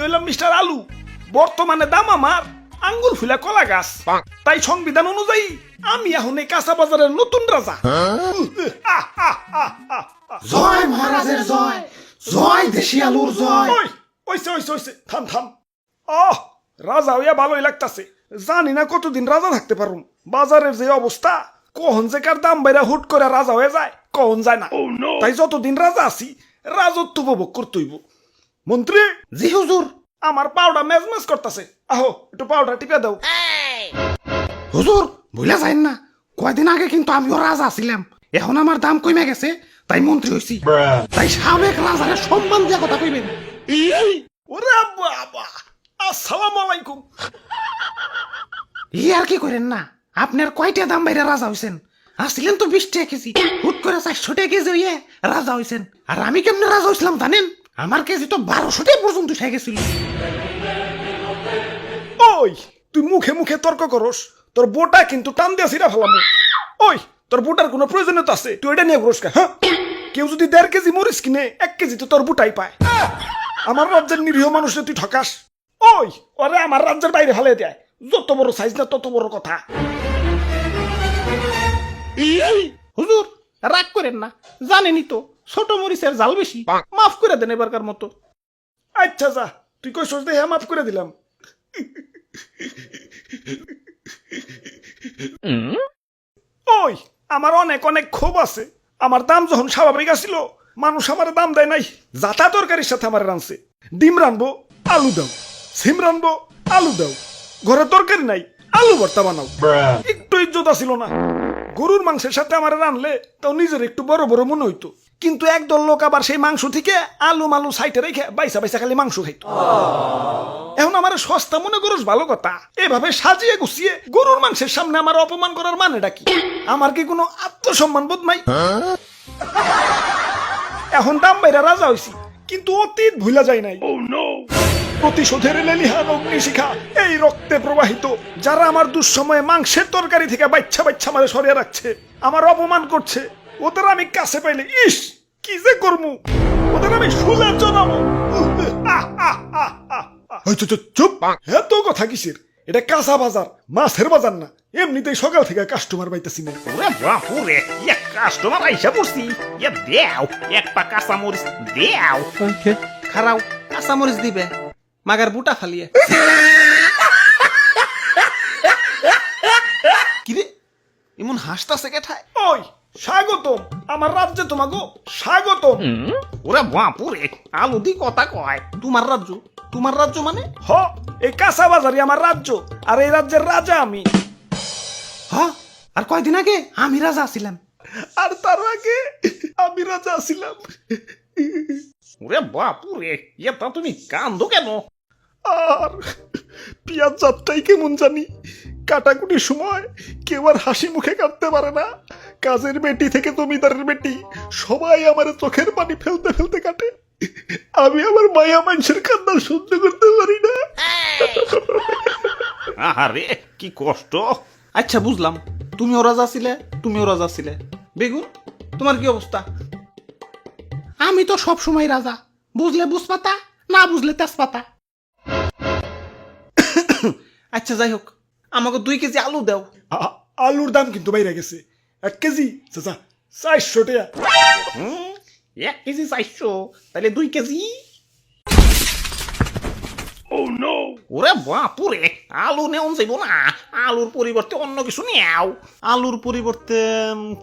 হইলাম মিস্টার আলু, বর্তমানে দাম আমার আঙ্গুর ফুলা কলা গাছ। তাই সংবিধান অনুযায়ী আমি এখন এই কাঁচা বাজারের নতুন রাজা। জয় মহারাজের জয়, জয় দেশি আলুর জয়। ওইছে থাম থাম। রাজা হইয়া ভালোই লাগতাছে। জানি না কতদিন রাজা থাকতে পারুম। বাজারের যে অবস্থা, কখন যে কার দাম বাইরা হুট করে রাজা হয়ে যায় কখন যায় না। তাই যতদিন রাজা আছি রাজত্ব উপভোগ করতেইব। মন্ত্রী। জি হুজুর। আমার পাউডার মেজমেজ করতেছে, আহো একটু পাউডার টিপে দাও। হুজুর ভুলে যাইন না, কয়দিন আগে কিন্তু আমিও রাজা ছিলাম, এখন আমার দাম কমে গেছে তাই মন্ত্রী হইছি। তাই সাবেক রাজারে সম্মান দিয়া কথা কইবেন। ওরে বাবা, আসসালামু আলাইকুম। আর কি করেন না, আপনার কয়টা দাম বাইরে রাজা হইছেন? আসছিলেন তো 20 টাকা কেজি, হুট করে 400 টাকা কেজি হইয়ে রাজা হইছেন। আর আমি কেমনে রাজা হইছিলাম জানেন? আমার কেজি তো 1200 টাকা পর্যন্ত উঠে গেছিল। ওই তুই মুখে মুখে তর্ক করস, তোর বোটা কিন্তু টান দিয়া ছিড়া ফেলাম। ওই তোর বোটার কোনো প্রয়োজনীয়তা আছে? তুই এটা নিয়ে ঘুরস কা? হ্যাঁ, কেউ যদি 1.5 কেজি মরিচ কিনে 1 কেজি তো তোর বোটাই পায়। আমার রাজ্যের নিরীহ মানুষে তুই ঠকাস। ওই ওরে আমার রাজ্যের বাইরে ফেলে দেয়। যত বড় সাইজ না তত বড় কথা। হুজুর রাগ করেন না, জানেনই তো ছোট মরিচের জাল বেশি, মাফ করে দেন এবারকার মতো। আচ্ছা যা, তুই কইছস দেখে মাফ করে দিলাম। ওই আমার অনেক অনেক ক্ষোভ আছে। আমার দাম যখন স্বাভাবিক আসিল, মানুষ আমার দাম দেয় নাই। জাতা তরকারির সাথে আমার রানছে। ডিম রানবো, আলু দাও। সিম রানবো, আলু দাও। ঘরে তরকারি নাই, আলু ভর্তা বানাও। একটু ইজ্জত ছিল না। গরুর মাংসের সাথে আমার রানলে তাও নিজের একটু বড় বড় মনে হইতো। কিন্তু একদল লোক আবার সেই মাংস থেকে আলু মালু সাইটে রেখে বাইসা বাইসা খালি মাংস খাইতো। এখন আমার সস্তা মনে করস ভালো কথা, এভাবে সাজিয়ে গুছিয়ে গরুর মাংসের সামনে আমার অপমান করার মানেটা কি? আমার কি কোনো আত্মসম্মান বোধ নাই? এখন দাম বাইরা রাজা হইছি, কিন্তু অতীত ভুলা যায় নাই। প্রতিশোধের লেলিহান অগ্নিশিখা এই রক্তে প্রবাহিত। যারা আমার দুঃসময়ে মাংসের তরকারি থেকে বাচ্চা বাচ্চা মারে সরিয়ে রাখছে, আমার অপমান করছে, ওদের আমি কাছে পাইলে ইস কি যে করমু, ওদের আমি শুলে জানাবো। চুপ, এত কথা কিসের? এটা কাঁচা বাজার, মাছের বাজার না। এমনিতেই সকাল থেকে কাস্টমার পাইতেছি না। ওরে বাপুরে, এক কাস্টমার আইসা পড়ছি। দেও এক পা কাঁচা মরিচ দেও। খারাও কাঁচা মরিচ দিবে, মাগার বুটা ফালিয়ে। কিরে এমন হাসতাছে কেঠায়? ওই স্বাগতম আমার রাজ্যে, তোমাগো স্বাগতম। ওরে বাপুরে, আলু দি কথা কয়। তোমার রাজ্য? তোমার রাজ্য মানে? হ, এই কাঁচা বাজারই আমার রাজ্য, আর এই রাজ্যের রাজা আমি। হ্যাঁ, আর কয়দিন আগে আমি রাজা ছিলাম। আর তার আগে আমি রাজা ছিলাম। ওরে বাপুরে, তা তুমি কান্দো কেন? আর পিয়াজ যাত্রাই কেমন জানি, কাটাকুটির সময় কেউ আর হাসি মুখে কাটতে পারে না। কাজের বেটি থেকে জমিদারের বেটি সবাই আমার চোখের পানি ফেলতে ফেলতে কাটে। আমি আমার মায়া মানুষের কান্না সহ্য করতে পারি না। আহারে কি কষ্ট। আচ্ছা বুঝলাম, তুমিও রাজা ছিলে, তুমিও রাজা ছিলে। বেগুন তোমার কি অবস্থা? আমি তো সব সময় রাজা, বুঝলে বুঝপাতা, না বুঝলে তেজপাতা। আচ্ছা যাই হোক, আমাকে 2 কেজি আলু দাও। আলুর দাম কিন্তু বাইরে গেছে। 1 কেজি চাচা 400 টাকা। 1 কেজি 400, তাহলে 2 কেজি। ওরে বাপুরে, আলু নেওয়া যাইব না। আলুর পরিবর্তে অন্য কিছু নেও। আলুর পরিবর্তে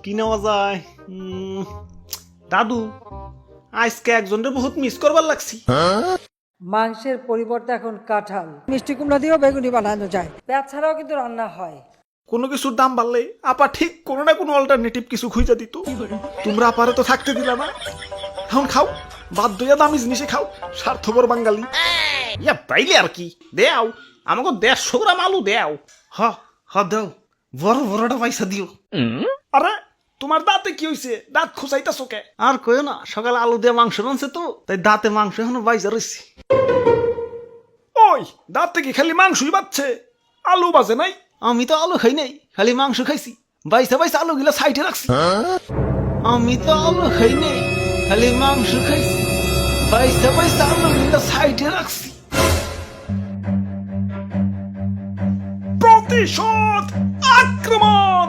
কি নেওয়া যায়? দাদু, আজকে একজনের বহুত মিস করবার লাগছি। মাংসের পরিবর্তে এখন কাঁঠাল, মিষ্টি কুমড়া দিয়েও বেগুনি বানানো যায়। পেঁয়াজ ছাড়াও কিন্তু রান্না হয়। কোনো কিছুর দাম বাড়লে আপা ঠিক কোনো না কোনো অল্টারনেটিভ কিছু খুঁজে দিত। তোমরা আপারে তো থাকতে দিলা না। এখন খাও, বাধ্য হইয়া দামি জিনিসে খাও, স্বার্থপর বাঙালি। তাইলে আর কি, দেও আমাকে 150 গ্রাম আলু দেও। হ দাও, বড় বড়টা পয়সা দিও। আরে তোমার দাঁতে কি হইছে? দাঁত খোঁচাইতাছো কে? আর কইও না, সকালে আলু দিয়ে মাংস রানছে তো, তাই দাঁতে মাংস এখনো বাইজা রয়েছে। ওই দাঁতে কি খালি মাংসই বাচ্ছে, আলু বাজে নাই? আমি তো আলু খাই নাই, খালি মাংস খাইছি। বাইসা বাইসা আলু গিলা সাইডে রাখছি। আমি তো আলু খাই নাই, খালি মাংস খাইছি। বাইসা বাইসা আলু গিলা সাইডে রাখছি। প্রতিশোধ আক্রমণ।